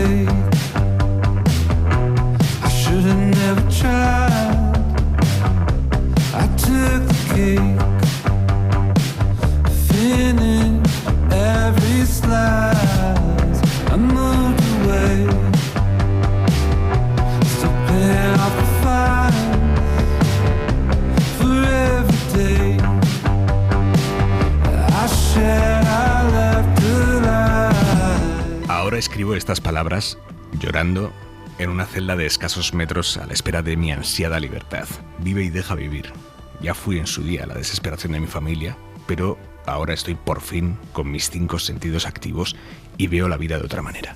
take. I should have never tried. I took the cake, finished every slice. I moved away, still paying off the fines for every day I shared. I left alive. Ahora escribo estas palabras llorando en una celda de escasos metros a la espera de mi ansiada libertad. Vive y deja vivir. Ya fui en su día la desesperación de mi familia, pero ahora estoy por fin con mis 5 sentidos activos y veo la vida de otra manera.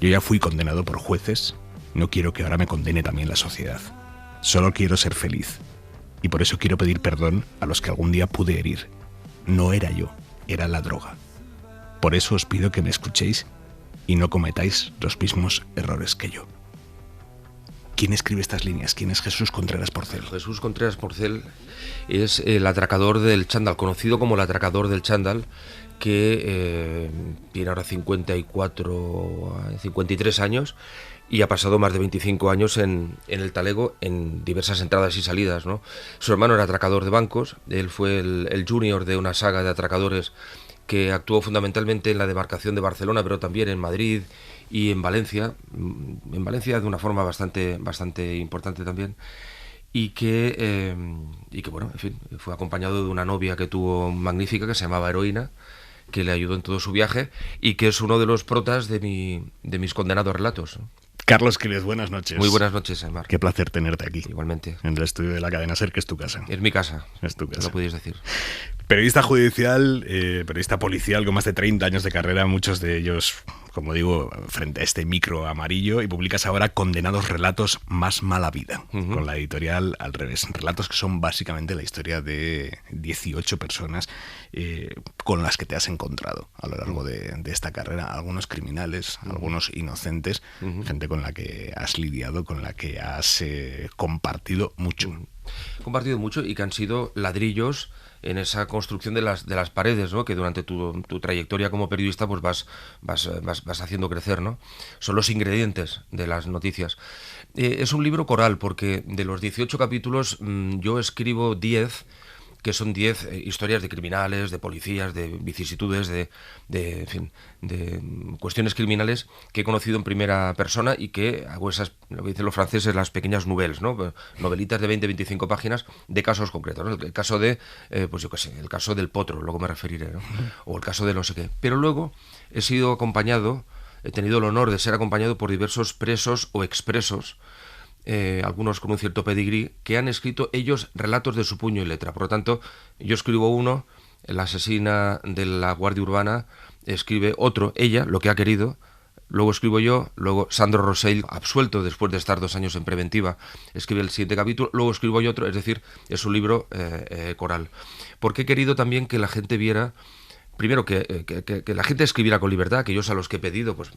Yo ya fui condenado por jueces, no quiero que ahora me condene también la sociedad. Solo quiero ser feliz. Y por eso quiero pedir perdón a los que algún día pude herir. No era yo, era la droga. Por eso os pido que me escuchéis y no cometáis los mismos errores que yo. ¿Quién escribe estas líneas? ¿Quién es Jesús Contreras Porcel? Jesús Contreras Porcel es el atracador del chándal, conocido como el atracador del chándal, que tiene ahora 53 años y ha pasado más de 25 años en el talego en diversas entradas y salidas, ¿no? Su hermano era atracador de bancos, él fue el junior de una saga de atracadores que actuó fundamentalmente en la demarcación de Barcelona, pero también en Madrid y en Valencia de una forma bastante importante también, y que bueno, en fin, fue acompañado de una novia que tuvo magnífica, que se llamaba Heroína, que le ayudó en todo su viaje y que es uno de los protas de mis condenados relatos, ¿no? Carlos Quiles, buenas noches. Muy buenas noches, Marc. Qué placer tenerte aquí. Igualmente. En el estudio de la cadena SER, que es tu casa. Es mi casa. Es tu casa. Lo podéis decir. Periodista judicial, periodista policial con más de 30 años de carrera, muchos de ellos, como digo, frente a este micro amarillo, y publicas ahora Condenados Relatos, más mala vida, con la editorial Al Revés. Relatos que son básicamente la historia de 18 personas con las que te has encontrado a lo largo de esta carrera. Algunos criminales, algunos inocentes, gente con la que has lidiado, con la que has compartido mucho. Compartido mucho y que han sido ladrillos en esa construcción de las paredes, ¿no? Que durante tu trayectoria como periodista pues vas haciendo crecer, ¿no? Son los ingredientes de las noticias. Es un libro coral porque de los 18 capítulos yo escribo 10, que son 10 historias de criminales, de policías, de vicisitudes, en fin, de cuestiones criminales que he conocido en primera persona y que hago esas, lo que dicen los franceses, las pequeñas nouvelles, ¿no? Novelitas de 20-25 páginas de casos concretos, ¿no? El caso de, pues yo qué sé, el caso del potro, luego me referiré, ¿no? O el caso de no sé qué. Pero luego he tenido el honor de ser acompañado por diversos presos o expresos, algunos con un cierto pedigrí, que han escrito ellos relatos de su puño y letra. Por lo tanto, yo escribo uno, la asesina de la Guardia Urbana escribe otro, ella, lo que ha querido, luego escribo yo, luego Sandro Rosell, absuelto después de estar 2 años en preventiva, escribe el siguiente capítulo, luego escribo yo otro, es decir, es un libro coral. Porque he querido también que la gente viera, primero que la gente escribiera con libertad, aquellos a los que he pedido, pues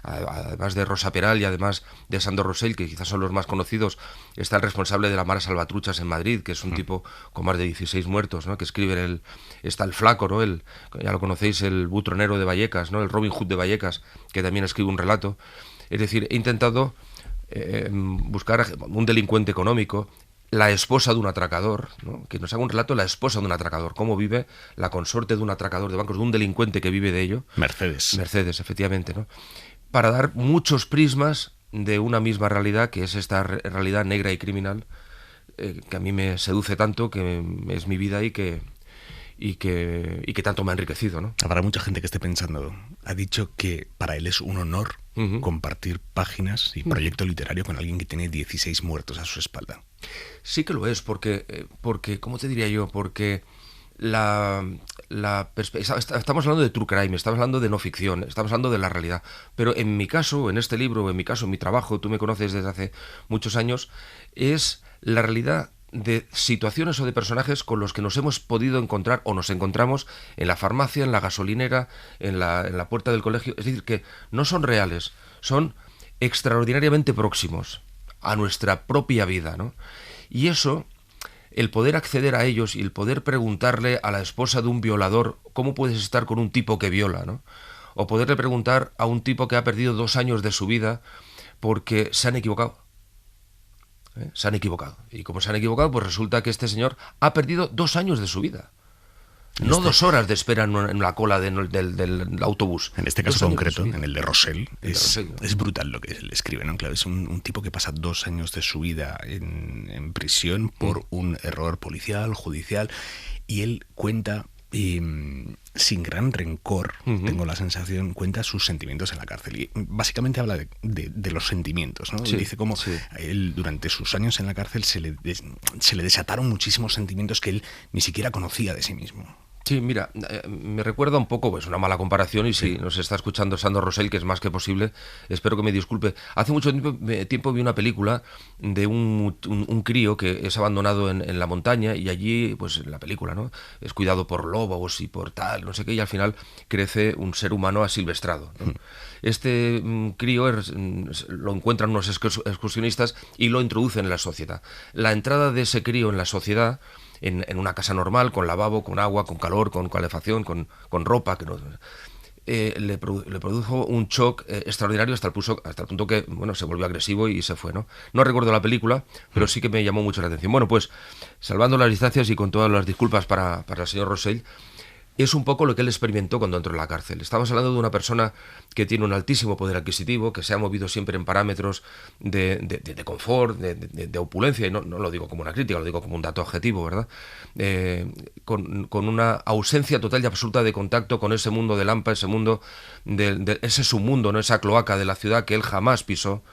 además de Rosa Peral y además de Sandro Rosell, que quizás son los más conocidos, está el responsable de la Mara Salvatruchas en Madrid, que es un tipo con más de 16 muertos, ¿no? Que escribe está el Flaco, ¿no? Ya lo conocéis, el butronero de Vallecas, ¿no? El Robin Hood de Vallecas, que también escribe un relato. Es decir, he intentado buscar un delincuente económico, la esposa de un atracador, ¿no? Que nos haga un relato de la esposa de un atracador, cómo vive la consorte de un atracador de bancos, de un delincuente que vive de ello. Mercedes, efectivamente, ¿no? Para dar muchos prismas de una misma realidad, que es esta realidad negra y criminal, que a mí me seduce tanto, que es mi vida y que tanto me ha enriquecido, ¿no? Habrá mucha gente que esté pensando, ha dicho que para él es un honor compartir páginas y proyecto literario con alguien que tiene 16 muertos a su espalda. Sí que lo es, porque ¿cómo te diría yo? Porque estamos hablando de true crime, estamos hablando de no ficción, estamos hablando de la realidad. Pero en mi caso, en este libro, en mi trabajo, tú me conoces desde hace muchos años, es la realidad de situaciones o de personajes con los que nos hemos podido encontrar o nos encontramos en la farmacia, en la gasolinera, en la puerta del colegio. Es decir, que no son reales, son extraordinariamente próximos a nuestra propia vida, ¿no? Y eso, el poder acceder a ellos y el poder preguntarle a la esposa de un violador cómo puedes estar con un tipo que viola, ¿no? o poderle preguntar a un tipo que ha perdido 2 años de su vida porque se han equivocado. Se han equivocado. Y como se han equivocado, pues resulta que este señor ha perdido 2 años de su vida. No 2 horas de espera en la cola del autobús. En este caso 2 años concreto, de su vida. en el de Rosell, Rosell, ¿no? es brutal lo que le escribe, ¿no? Claro, es un tipo que pasa 2 años de su vida en prisión por un error policial, judicial, y él cuenta, sin gran rencor, tengo la sensación, cuenta sus sentimientos en la cárcel. Y básicamente habla de los sentimientos, ¿no? Sí, Y dice cómo sí. a él, durante sus años en la cárcel, se le desataron muchísimos sentimientos que él ni siquiera conocía de sí mismo. Sí, mira, me recuerda un poco, pues una mala comparación, y si nos está escuchando Sandro Rosell, que es más que posible, espero que me disculpe. Hace mucho tiempo vi una película de un crío que es abandonado en la montaña, y allí, pues en la película, ¿no? Es cuidado por lobos y por tal, no sé qué, y al final crece un ser humano asilvestrado, ¿no? Este crío lo encuentran unos excursionistas y lo introducen en la sociedad. La entrada de ese crío en la sociedad, en una casa normal, con lavabo, con agua, con calor, con calefacción, con ropa, que no, le produjo un shock extraordinario hasta el punto que, bueno, se volvió agresivo y se fue, ¿no? No recuerdo la película, pero sí que me llamó mucho la atención. Bueno, pues, salvando las distancias y con todas las disculpas para el señor Rosell, es un poco lo que él experimentó cuando entró en la cárcel. Estamos hablando de una persona que tiene un altísimo poder adquisitivo, que se ha movido siempre en parámetros de confort, de opulencia, y no lo digo como una crítica, lo digo como un dato objetivo, ¿verdad? Con una ausencia total y absoluta de contacto con ese mundo de Lampa, ese mundo, ese submundo, ¿no? Esa cloaca de la ciudad que él jamás pisó,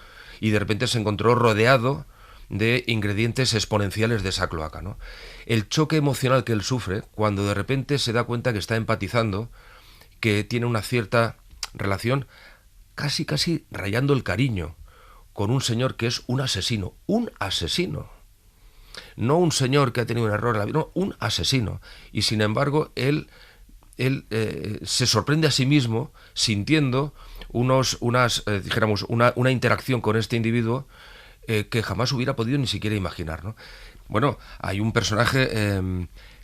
y de repente se encontró rodeado de ingredientes exponenciales de esa cloaca, ¿no? El choque emocional que él sufre cuando de repente se da cuenta que está empatizando, que tiene una cierta relación casi rayando el cariño con un señor que es un asesino, no un señor que ha tenido un error en la vida, no, un asesino, y sin embargo él se sorprende a sí mismo sintiendo dijéramos, una interacción con este individuo que jamás hubiera podido ni siquiera imaginar, ¿no? Bueno, hay un personaje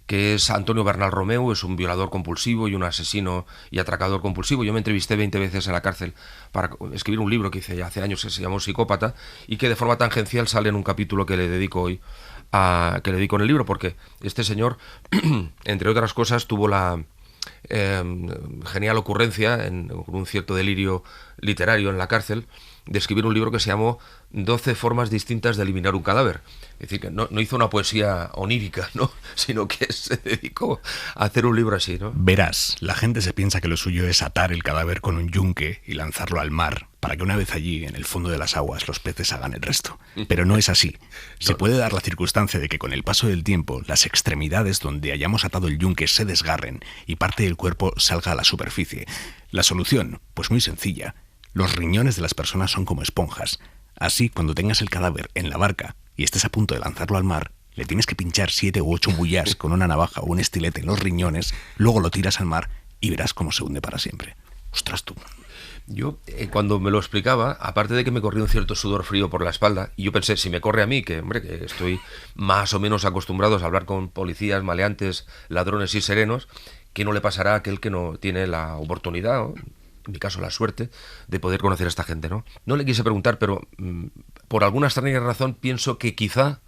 que es Antonio Bernal Romeu, es un violador compulsivo y un asesino y atracador compulsivo. Yo me entrevisté 20 veces en la cárcel para escribir un libro que hice ya hace años que se llamó Psicópata, y que de forma tangencial sale en un capítulo que le dedico hoy, que le dedico en el libro, porque este señor, entre otras cosas, tuvo la genial ocurrencia, con un cierto delirio literario en la cárcel, de escribir un libro que se llamó 12 formas distintas de eliminar un cadáver. Es decir, que no hizo una poesía onírica, ¿no? Sino que se dedicó a hacer un libro así, ¿no? Verás, la gente se piensa que lo suyo es atar el cadáver con un yunque y lanzarlo al mar, para que una vez allí, en el fondo de las aguas, los peces hagan el resto. Pero no es así. Se puede dar la circunstancia de que con el paso del tiempo, las extremidades donde hayamos atado el yunque se desgarren y parte del cuerpo salga a la superficie. La solución, pues muy sencilla. Los riñones de las personas son como esponjas. Así, cuando tengas el cadáver en la barca y estés a punto de lanzarlo al mar, le tienes que pinchar 7 u 8 mullas con una navaja o un estilete en los riñones, luego lo tiras al mar y verás cómo se hunde para siempre. Ostras tú. Yo, cuando me lo explicaba, aparte de que me corría un cierto sudor frío por la espalda, y yo pensé, si me corre a mí, que hombre, que estoy más o menos acostumbrado a hablar con policías, maleantes, ladrones y serenos, ¿qué no le pasará a aquel que no tiene la oportunidad, o en mi caso la suerte, de poder conocer a esta gente, ¿no? No le quise preguntar, pero por alguna extraña razón pienso que quizá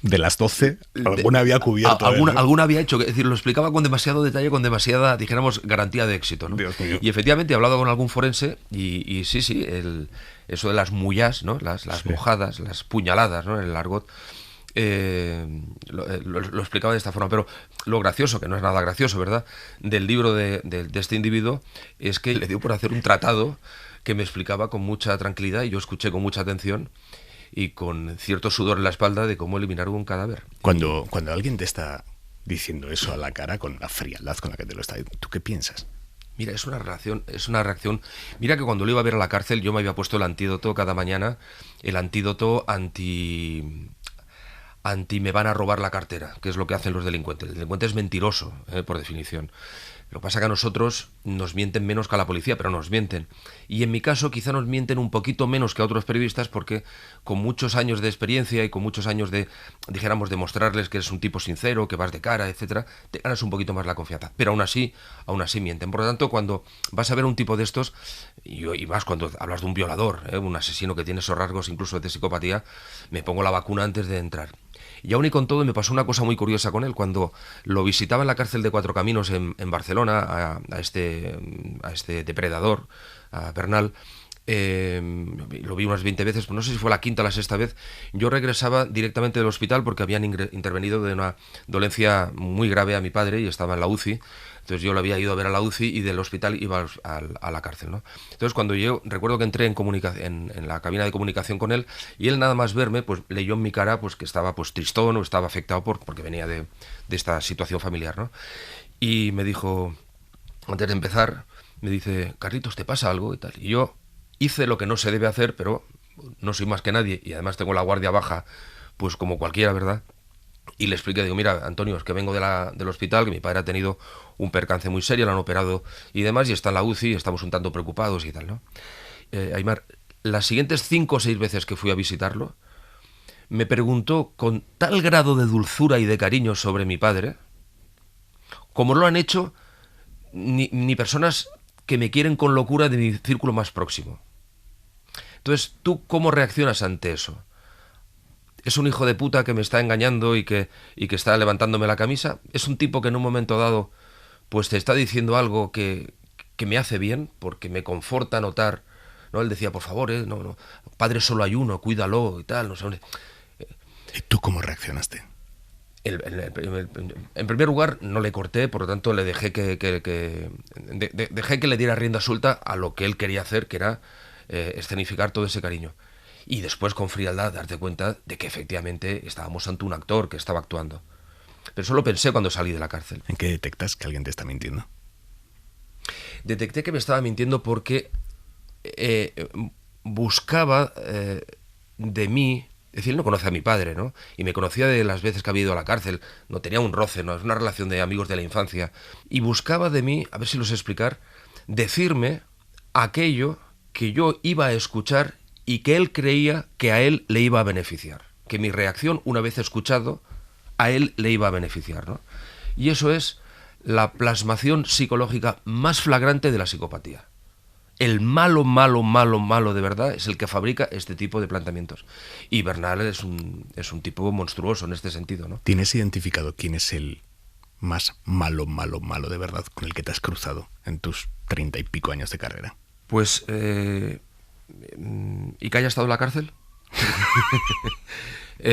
De las 12, alguna había cubierto. Alguna había hecho, es decir, lo explicaba con demasiado detalle, con demasiada, dijéramos, garantía de éxito, ¿no? Dios mío. Y efectivamente he hablado con algún forense y sí, eso de las mullas, ¿no? Las mojadas, las puñaladas, ¿no? En el argot, lo explicaba de esta forma. Pero lo gracioso, que no es nada gracioso, ¿verdad?, del libro de este individuo, es que le dio por hacer un tratado que me explicaba con mucha tranquilidad, y yo escuché con mucha atención y con cierto sudor en la espalda, de cómo eliminar un cadáver. Cuando alguien te está diciendo eso a la cara, con la frialdad con la que te lo está diciendo, ¿tú qué piensas? Mira, es una reacción. Mira que cuando lo iba a ver a la cárcel, yo me había puesto el antídoto cada mañana, el antídoto anti me van a robar la cartera, que es lo que hacen los delincuentes. El delincuente es mentiroso, por definición. Lo que pasa es que a nosotros nos mienten menos que a la policía, pero nos mienten. Y en mi caso quizá nos mienten un poquito menos que a otros periodistas porque con muchos años de experiencia y con muchos años de, dijéramos, de mostrarles que eres un tipo sincero, que vas de cara, etcétera, te ganas un poquito más la confianza. Pero aún así mienten. Por lo tanto, cuando vas a ver un tipo de estos, y más cuando hablas de un violador, un asesino que tiene esos rasgos incluso de psicopatía, me pongo la vacuna antes de entrar. Y aún y con todo me pasó una cosa muy curiosa con él. Cuando lo visitaba en la cárcel de Cuatro Caminos en Barcelona, a este depredador, a Bernal, lo vi unas 20 veces, no sé si fue la quinta o la sexta vez. Yo regresaba directamente del hospital porque habían intervenido de una dolencia muy grave a mi padre y estaba en la UCI. Entonces yo lo había ido a ver a la UCI y del hospital iba a la cárcel, ¿no? Entonces cuando yo recuerdo que entré en la cabina de comunicación con él, y él nada más verme, pues leyó en mi cara pues que estaba pues tristón o estaba afectado porque venía de esta situación familiar, ¿no? Y me dijo, antes de empezar, me dice, Carlitos, ¿te pasa algo? Y tal. Y yo hice lo que no se debe hacer, pero no soy más que nadie y además tengo la guardia baja, pues como cualquiera, ¿verdad? Y le expliqué, digo, mira, Antonio, es que vengo del hospital, que mi padre ha tenido un percance muy serio, lo han operado y demás, y está en la UCI, y estamos un tanto preocupados y tal, ¿no? Aimar, las siguientes 5 o 6 veces que fui a visitarlo, me preguntó con tal grado de dulzura y de cariño sobre mi padre, como lo han hecho ni personas que me quieren con locura de mi círculo más próximo. Entonces, ¿tú cómo reaccionas ante eso? ¿Es un hijo de puta que me está engañando y que está levantándome la camisa? ¿Es un tipo que en un momento dado pues te está diciendo algo que me hace bien, porque me conforta notar, ¿no? Él decía, por favor, no, padre solo hay uno, cuídalo y tal, no sé. ¿Y tú cómo reaccionaste? En primer lugar, no le corté, por lo tanto le dejé dejé que le diera rienda suelta a lo que él quería hacer, que era escenificar todo ese cariño. Y después, con frialdad, darte cuenta de que efectivamente estábamos ante un actor que estaba actuando. Pero eso lo pensé cuando salí de la cárcel. ¿En qué detectas que alguien te está mintiendo? Detecté que me estaba mintiendo porque buscaba de mí. Es decir, él no conoce a mi padre, ¿no? Y me conocía de las veces que había ido a la cárcel. No tenía un roce, no es una relación de amigos de la infancia. Y buscaba de mí, a ver si lo sé explicar, decirme aquello que yo iba a escuchar y que él creía que a él le iba a beneficiar. Que mi reacción, una vez escuchado, a él le iba a beneficiar, ¿no? Y eso es la plasmación psicológica más flagrante de la psicopatía. El malo de verdad es el que fabrica este tipo de planteamientos. Y Bernal es un tipo monstruoso en este sentido, ¿no? ¿Tienes identificado quién es el más malo de verdad con el que te has cruzado en tus 30 y pico años de carrera? Pues... ¿y que haya estado en la cárcel?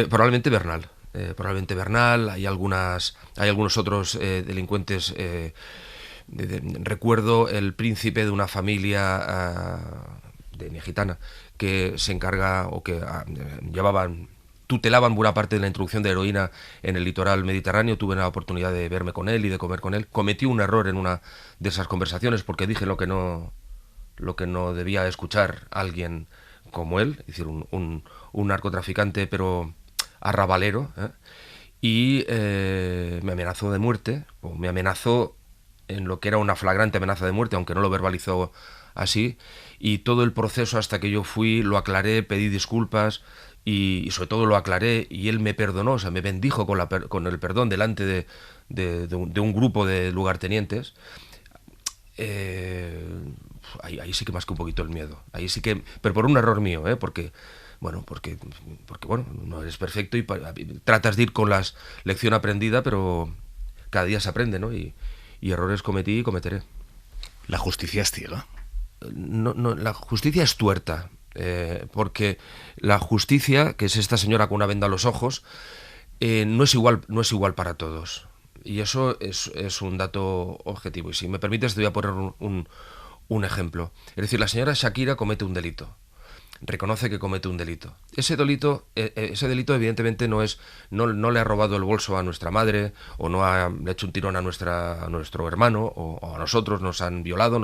Probablemente Bernal. Hay algunos otros delincuentes. Recuerdo el príncipe de una familia de gitana que se encarga o que tutelaban buena parte de la introducción de heroína en el litoral mediterráneo. Tuve la oportunidad de verme con él y de comer con él. Cometí un error en una de esas conversaciones porque dije lo que no debía escuchar alguien como él, es decir, un narcotraficante pero arrabalero, y me amenazó de muerte, o me amenazó en lo que era una flagrante amenaza de muerte, aunque no lo verbalizó así, y todo el proceso hasta que yo fui, lo aclaré, pedí disculpas, y sobre todo lo aclaré, y él me perdonó, o sea, me bendijo con el perdón delante de un grupo de lugartenientes. Ahí sí que más que un poquito el miedo. Ahí sí que, pero por un error mío, porque no eres perfecto y tratas de ir con la lección aprendida, pero cada día se aprende, ¿no? Y errores cometí y cometeré. ¿La justicia es ciega? No, la justicia es tuerta, porque la justicia, que es esta señora con una venda a los ojos, no es igual para todos. Y eso es un dato objetivo. Y si me permites, te voy a poner un ejemplo. Es decir, la señora Shakira comete un delito. Reconoce que comete un delito. Ese delito evidentemente no le ha robado el bolso a nuestra madre, o no le ha hecho un tirón a nuestro hermano, o a nosotros, nos han violado,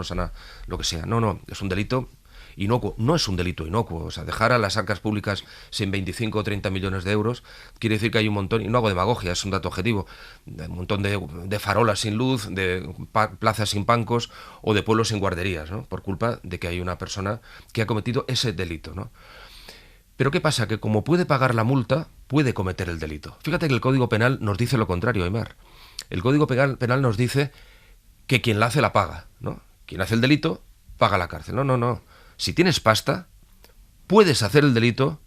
lo que sea. No, es un delito inocuo. No es un delito inocuo. O sea, dejar a las arcas públicas sin 25 o 30 millones de euros quiere decir que hay un montón, y no hago demagogia, es un dato objetivo, un montón de farolas sin luz, de plazas sin bancos o de pueblos sin guarderías, ¿no? Por culpa de que hay una persona que ha cometido ese delito, ¿no? Pero ¿qué pasa? Que como puede pagar la multa, puede cometer el delito. Fíjate que el Código Penal nos dice lo contrario, Aimar. El Código Penal nos dice que quien la hace la paga, ¿no? Quien hace el delito paga la cárcel. No. Si tienes pasta, puedes hacer el delito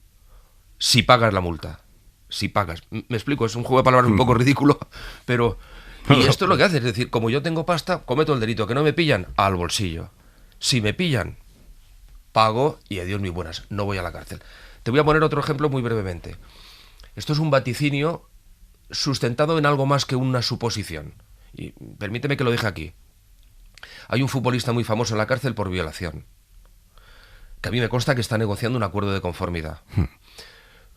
si pagas la multa. Si pagas. Me explico, es un juego de palabras un poco ridículo, pero... Y esto es lo que hace, es decir, como yo tengo pasta, cometo el delito. Que no me pillan, al bolsillo. Si me pillan, pago y adiós mis buenas, no voy a la cárcel. Te voy a poner otro ejemplo muy brevemente. Esto es un vaticinio sustentado en algo más que una suposición. Y permíteme que lo deje aquí. Hay un futbolista muy famoso en la cárcel por violación, que a mí me consta que está negociando un acuerdo de conformidad.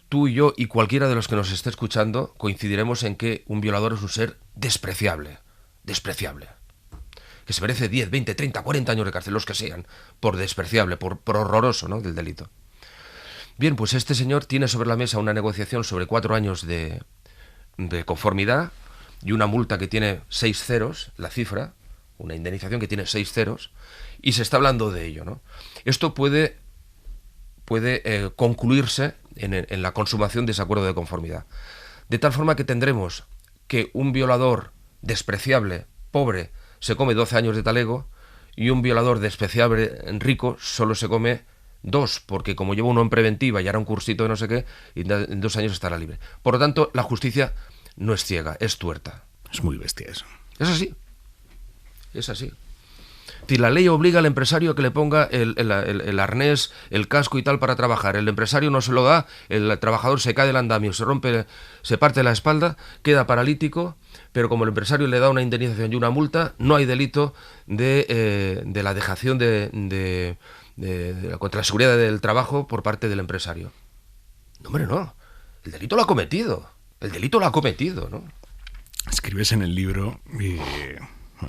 Tú y yo y cualquiera de los que nos esté escuchando coincidiremos en que un violador es un ser despreciable, que se merece 10, 20, 30, 40 años de cárcel, los que sean, por despreciable, por horroroso, ¿no?, del delito. Bien, pues este señor tiene sobre la mesa una negociación sobre 4 años de conformidad y una multa que tiene 6 ceros, la cifra, una indemnización que tiene 6 ceros, y se está hablando de ello, ¿no? Esto puede concluirse en la consumación de ese acuerdo de conformidad. De tal forma que tendremos que un violador despreciable, pobre, se come 12 años de talego, y un violador despreciable, rico, solo se come 2, porque como lleva uno en preventiva y hará un cursito de no sé qué, y en 2 años estará libre. Por lo tanto, la justicia no es ciega, es tuerta. Es muy bestia eso. Es así. Es así. Es decir, la ley obliga al empresario a que le ponga el arnés, el casco y tal para trabajar. El empresario no se lo da, el trabajador se cae del andamio, se parte la espalda, queda paralítico, pero como el empresario le da una indemnización y una multa, no hay delito de la dejación contra la seguridad del trabajo por parte del empresario. No, hombre, no. El delito lo ha cometido. ¿No? Escribes en el libro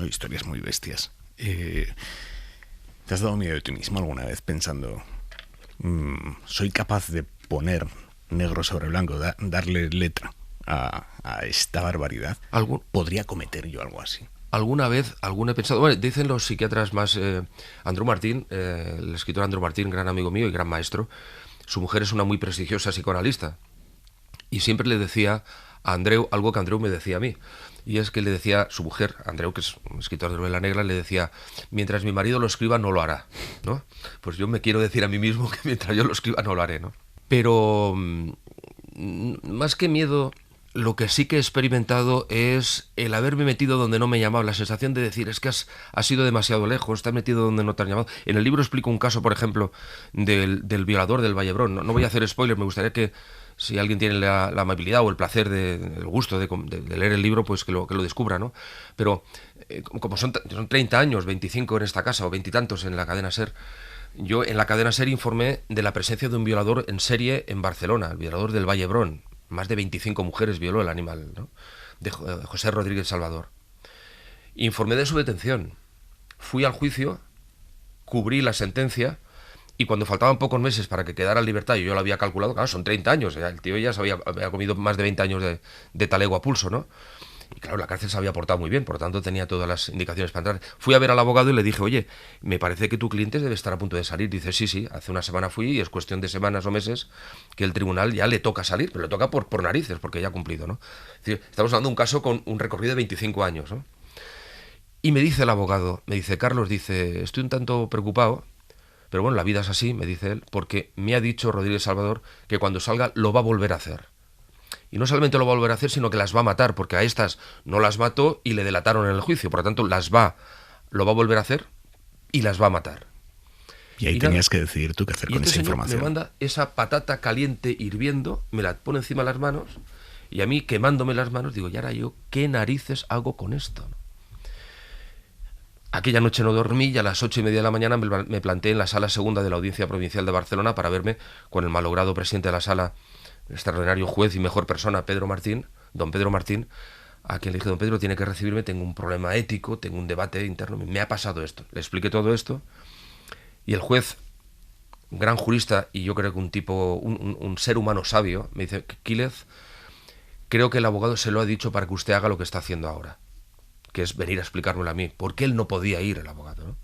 historias muy bestias. ¿Te has dado miedo de ti mismo alguna vez pensando soy capaz de poner negro sobre blanco, darle letra a esta barbaridad? ¿Podría cometer yo algo así? Alguna he pensado, bueno, dicen los psiquiatras más, Andreu Martín, el escritor Andreu Martín, gran amigo mío y gran maestro, su mujer es una muy prestigiosa psicoanalista, y siempre le decía a Andreu algo que Andreu me decía a mí, y es que le decía su mujer, Andreu, que es un escritor de novela negra, le decía, mientras mi marido lo escriba no lo hará, ¿no? Pues yo me quiero decir a mí mismo que mientras yo lo escriba no lo haré, ¿no? Pero más que miedo, lo que sí que he experimentado es el haberme metido donde no me llamaba, la sensación de decir, es que has ido demasiado lejos, te has metido donde no te han llamado. En el libro explico un caso, por ejemplo, del violador del Vallebrón. No voy a hacer spoiler, me gustaría que si alguien tiene la amabilidad o el placer, el gusto de leer el libro, pues que lo descubra, ¿no? Pero como son 30 años, 25 en esta casa o 20 y tantos en la cadena SER, yo en la cadena SER informé de la presencia de un violador en serie en Barcelona, el violador del Vallebrón. Más de 25 mujeres violó el animal, ¿no?, de José Rodríguez Salvador. Informé de su detención. Fui al juicio, cubrí la sentencia, y cuando faltaban pocos meses para que quedara en libertad, y yo lo había calculado, claro, son 30 años, el tío ya había comido más de 20 años de talego a pulso, ¿no? Y claro, la cárcel se había portado muy bien, por lo tanto tenía todas las indicaciones para entrar. Fui a ver al abogado y le dije, oye, me parece que tu cliente debe estar a punto de salir. Dice, sí, hace una semana fui y es cuestión de semanas o meses que el tribunal ya le toca salir, pero le toca por narices, porque ya ha cumplido, ¿no? Es decir, estamos hablando de un caso con un recorrido de 25 años, ¿no? Y me dice el abogado, Carlos, estoy un tanto preocupado, pero bueno, la vida es así, me dice él, porque me ha dicho Rodríguez Salvador que cuando salga lo va a volver a hacer. Y no solamente lo va a volver a hacer, sino que las va a matar, porque a estas no las mató y le delataron en el juicio. Por lo tanto, lo va a volver a hacer y las va a matar. Y ahí tenías que decidir tú qué hacer con esa información. Me manda esa patata caliente hirviendo, me la pone encima de las manos, y a mí, quemándome las manos, digo, ¿y ahora yo qué narices hago con esto? Aquella noche no dormí y a las 8:30 de la mañana me planté en la sala segunda de la Audiencia Provincial de Barcelona para verme con el malogrado presidente de la sala, extraordinario juez y mejor persona, don Pedro Martín, a quien le dije, don Pedro, tiene que recibirme, tengo un problema ético, tengo un debate interno, me ha pasado esto. Le expliqué todo esto y el juez gran jurista y yo creo que un tipo, un ser humano sabio, me dice: Quílez, creo que el abogado se lo ha dicho para que usted haga lo que está haciendo ahora, que es venir a explicármelo a mí, porque él no podía ir, el abogado, ¿no?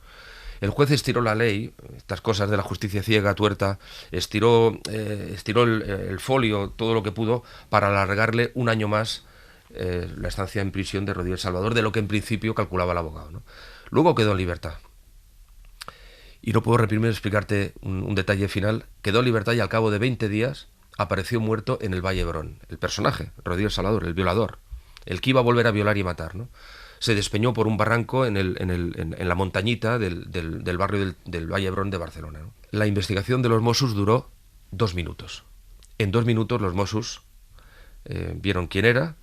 El juez estiró la ley, estas cosas de la justicia ciega, tuerta, estiró el folio, todo lo que pudo, para alargarle un año más la estancia en prisión de Rodríguez Salvador, de lo que en principio calculaba el abogado, ¿no? Luego quedó en libertad. Y no puedo reprimirme explicarte un detalle final. Quedó en libertad y al cabo de 20 días apareció muerto en el Valle Hebrón. El personaje, Rodríguez Salvador, el violador, el que iba a volver a violar y matar, ¿no? Se despeñó por un barranco en la montañita del barrio del Valle Hebrón de Barcelona, ¿no? La investigación de los Mossos duró 2 minutos. En 2 minutos los Mossos vieron quién era,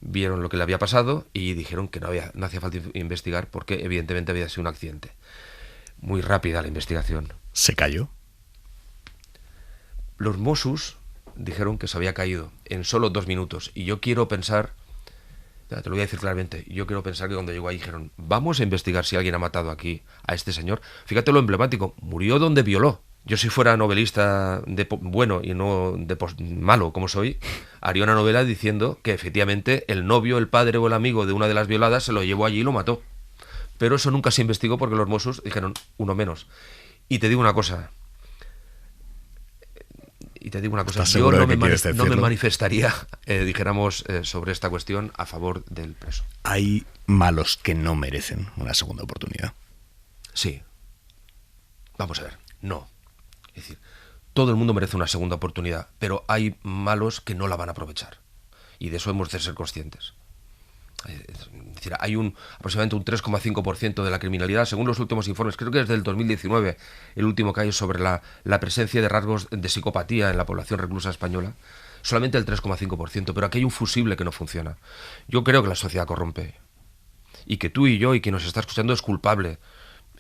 vieron lo que le había pasado y dijeron que no hacía falta investigar porque evidentemente había sido un accidente. Muy rápida la investigación. ¿Se cayó? Los Mossos dijeron que se había caído en solo 2 minutos. Y yo quiero pensar, te lo voy a decir claramente, yo quiero pensar que cuando llegó ahí dijeron: vamos a investigar si alguien ha matado aquí a este señor. Fíjate lo emblemático, murió donde violó. Yo, si fuera novelista bueno y no de malo como soy, haría una novela diciendo que efectivamente el novio, el padre o el amigo de una de las violadas se lo llevó allí y lo mató. Pero eso nunca se investigó porque los Mossos dijeron: uno menos. Y te digo una cosa. Yo no me manifestaría, dijéramos, sobre esta cuestión a favor del preso. ¿Hay malos que no merecen una segunda oportunidad? Sí. Vamos a ver, no. Es decir, todo el mundo merece una segunda oportunidad, pero hay malos que no la van a aprovechar. Y de eso hemos de ser conscientes. Es decir, hay aproximadamente un 3,5% de la criminalidad, según los últimos informes, creo que es del 2019, el último que hay sobre la presencia de rasgos de psicopatía en la población reclusa española, solamente el 3,5%, pero aquí hay un fusible que no funciona. Yo creo que la sociedad corrompe, y que tú y yo y quien nos está escuchando es culpable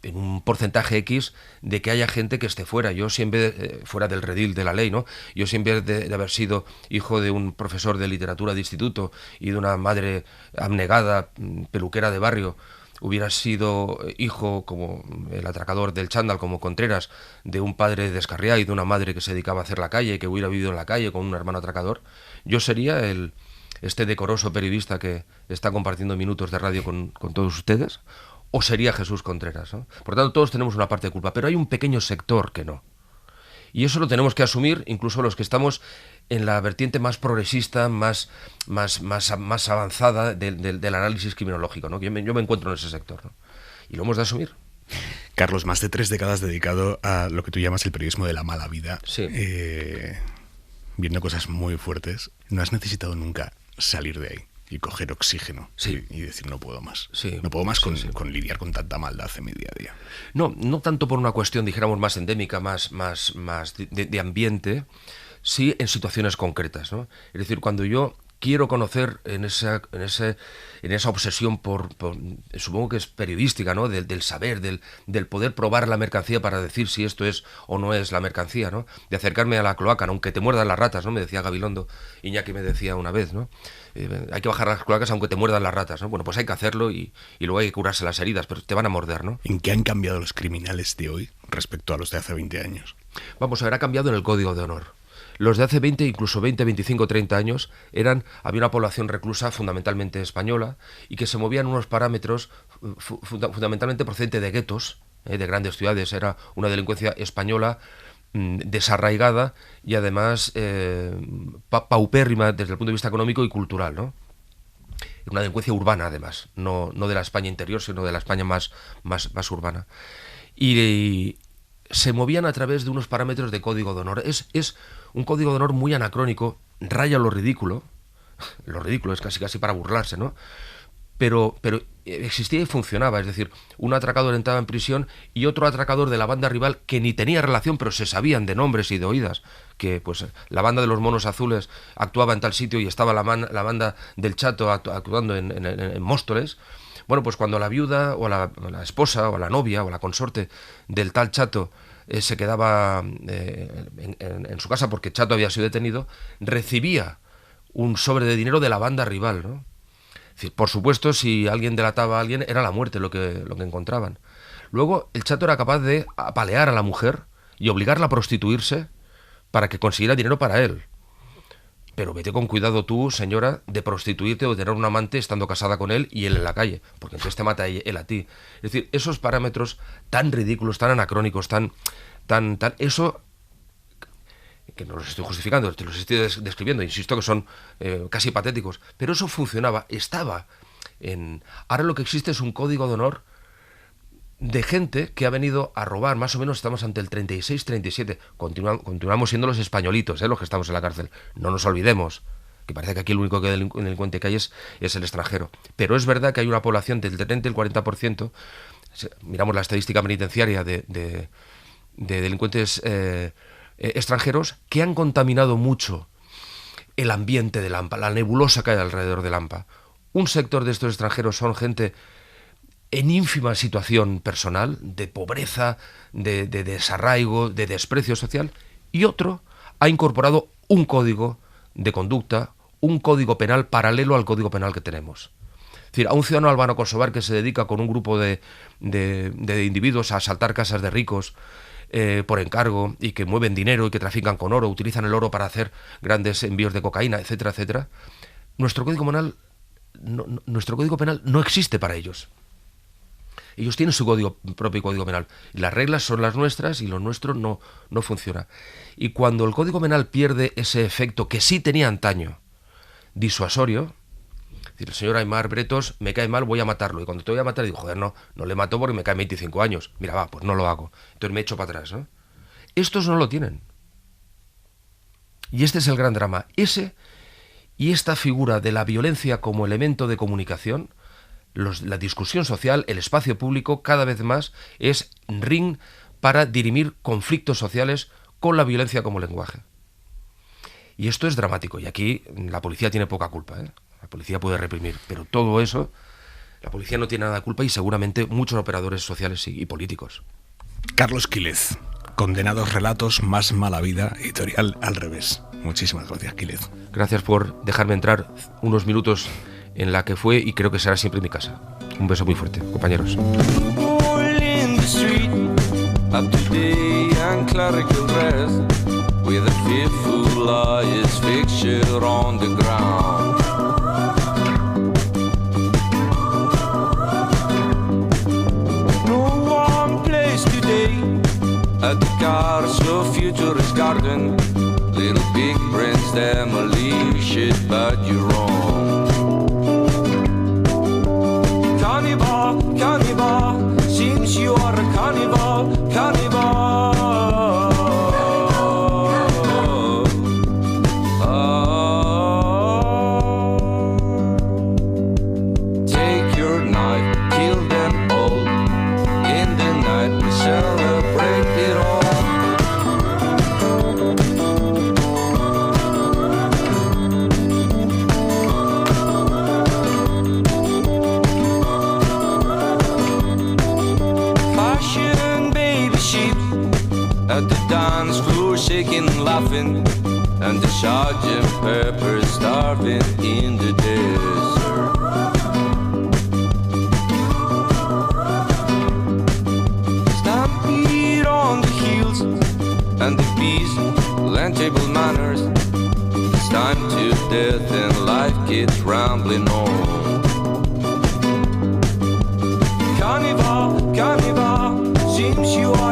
en un porcentaje X de que haya gente que esté fuera. Yo siempre fuera del redil de la ley, ¿no? Yo siempre de haber sido hijo de un profesor de literatura de instituto y de una madre abnegada, peluquera de barrio, hubiera sido hijo, como el atracador del chándal, como Contreras, de un padre descarriado y de una madre que se dedicaba a hacer la calle, que hubiera vivido en la calle con un hermano atracador, yo sería este decoroso periodista que está compartiendo minutos de radio con todos ustedes, o sería Jesús Contreras, ¿no? Por lo tanto, todos tenemos una parte de culpa, pero hay un pequeño sector que no. Y eso lo tenemos que asumir, incluso los que estamos en la vertiente más progresista, más avanzada del análisis criminológico, ¿no? Yo me encuentro en ese sector, ¿no? Y lo hemos de asumir. Carlos, más de 3 décadas dedicado a lo que tú llamas el periodismo de la mala vida. Sí. Viendo cosas muy fuertes. ¿No has necesitado nunca salir de ahí y coger oxígeno? Sí. Y decir: no puedo más. Sí. No puedo más Sí. con lidiar con tanta maldad en mi día a día. No tanto por una cuestión, dijéramos, más endémica, más de ambiente, sí en situaciones concretas, ¿no? Es decir, cuando yo quiero conocer en esa obsesión por supongo que es periodística, ¿no? Del saber, del poder probar la mercancía para decir si esto es o no es la mercancía, ¿no? De acercarme a la cloaca, ¿no? Aunque te muerdan las ratas, ¿no? Me decía Gabilondo, Iñaki me decía una vez, ¿no? Hay que bajar las cloacas aunque te muerdan las ratas, ¿no? Bueno, pues hay que hacerlo y luego hay que curarse las heridas, pero te van a morder, ¿no? ¿En qué han cambiado los criminales de hoy respecto a los de hace 20 años? Vamos a ver, ha cambiado en el Código de Honor. Los de hace 20, incluso 20, 25, 30 años, había una población reclusa fundamentalmente española y que se movía en unos parámetros fundamentalmente procedente de guetos, de grandes ciudades. Era una delincuencia española desarraigada y además paupérrima desde el punto de vista económico y cultural, ¿no? Una delincuencia urbana, además, no de la España interior, sino de la España más urbana. Y se movían a través de unos parámetros de Código de Honor. Es un Código de Honor muy anacrónico, raya lo ridículo es casi para burlarse, ¿no? Pero existía y funcionaba, es decir, un atracador entraba en prisión y otro atracador de la banda rival que ni tenía relación, pero se sabían de nombres y de oídas, que pues la banda de los monos azules actuaba en tal sitio y estaba la banda del Chato actuando en Móstoles. Bueno, pues cuando la viuda o la esposa o la novia o la consorte del tal Chato se quedaba en su casa porque Chato había sido detenido, recibía un sobre de dinero de la banda rival, ¿no? Es decir, por supuesto, si alguien delataba a alguien, era la muerte lo que encontraban. Luego, el Chato era capaz de apalear a la mujer y obligarla a prostituirse para que consiguiera dinero para él. Pero vete con cuidado tú, señora, de prostituirte o de tener un amante estando casada con él y él en la calle, porque entonces te mata él a ti. Es decir, esos parámetros tan ridículos, tan anacrónicos, eso, que no los estoy justificando, te los estoy describiendo, insisto que son casi patéticos, pero eso funcionaba, estaba en... Ahora lo que existe es un código de honor de gente que ha venido a robar, más o menos estamos ante el 36-37, continuamos siendo los españolitos, los que estamos en la cárcel, no nos olvidemos, que parece que aquí el único delincuente que hay es el extranjero, pero es verdad que hay una población del 30 y el 40%, miramos la estadística penitenciaria de delincuentes extranjeros que han contaminado mucho el ambiente de Lampa, la nebulosa que hay alrededor de Lampa. Un sector de estos extranjeros son gente en ínfima situación personal, de pobreza, de desarraigo, de desprecio social, y otro ha incorporado un código de conducta, un código penal paralelo al código penal que tenemos. Es decir, a un ciudadano albano-kosovar que se dedica con un grupo de individuos a asaltar casas de ricos por encargo y que mueven dinero y que trafican con oro, utilizan el oro para hacer grandes envíos de cocaína, etcétera, etcétera, nuestro código penal no existe para ellos. Ellos tienen su propio código penal. Y las reglas son las nuestras y lo nuestro no funciona. Y cuando el código penal pierde ese efecto que sí tenía antaño, disuasorio, es decir, el señor Aimar Bretos me cae mal, voy a matarlo. Y cuando te voy a matar digo, joder, no le mato porque me cae 25 años. Mira, va, pues no lo hago. Entonces me echo para atrás, ¿no? Estos no lo tienen. Y este es el gran drama. Y esta figura de la violencia como elemento de comunicación, la discusión social, el espacio público, cada vez más es ring para dirimir conflictos sociales con la violencia como lenguaje. Y esto es dramático, y aquí la policía tiene poca culpa, ¿eh? La policía puede reprimir, pero todo eso, la policía no tiene nada de culpa y seguramente muchos operadores sociales y políticos. Carlos Quílez, Condenados relatos, más mala vida, editorial Al Revés. Muchísimas gracias, Quílez. Gracias por dejarme entrar unos minutos en la que fue y creo que será siempre mi casa. Un beso muy fuerte, compañeros. At the Carso Futurist Garden, Little Big Brain's demolition, but you're wrong. Cannibal, cannibal, seems you are a cannibal, cannibal. Take your knife, kill them all. In the night we celebrate it all. Fashion baby sheep at the dance floor, shaking and laughing, and the Sergeant Pepper starving in the desert. Stampede on the heels and the bees, land table manners. It's time to death and life keeps rambling on. Cannibal, cannibal, seems you are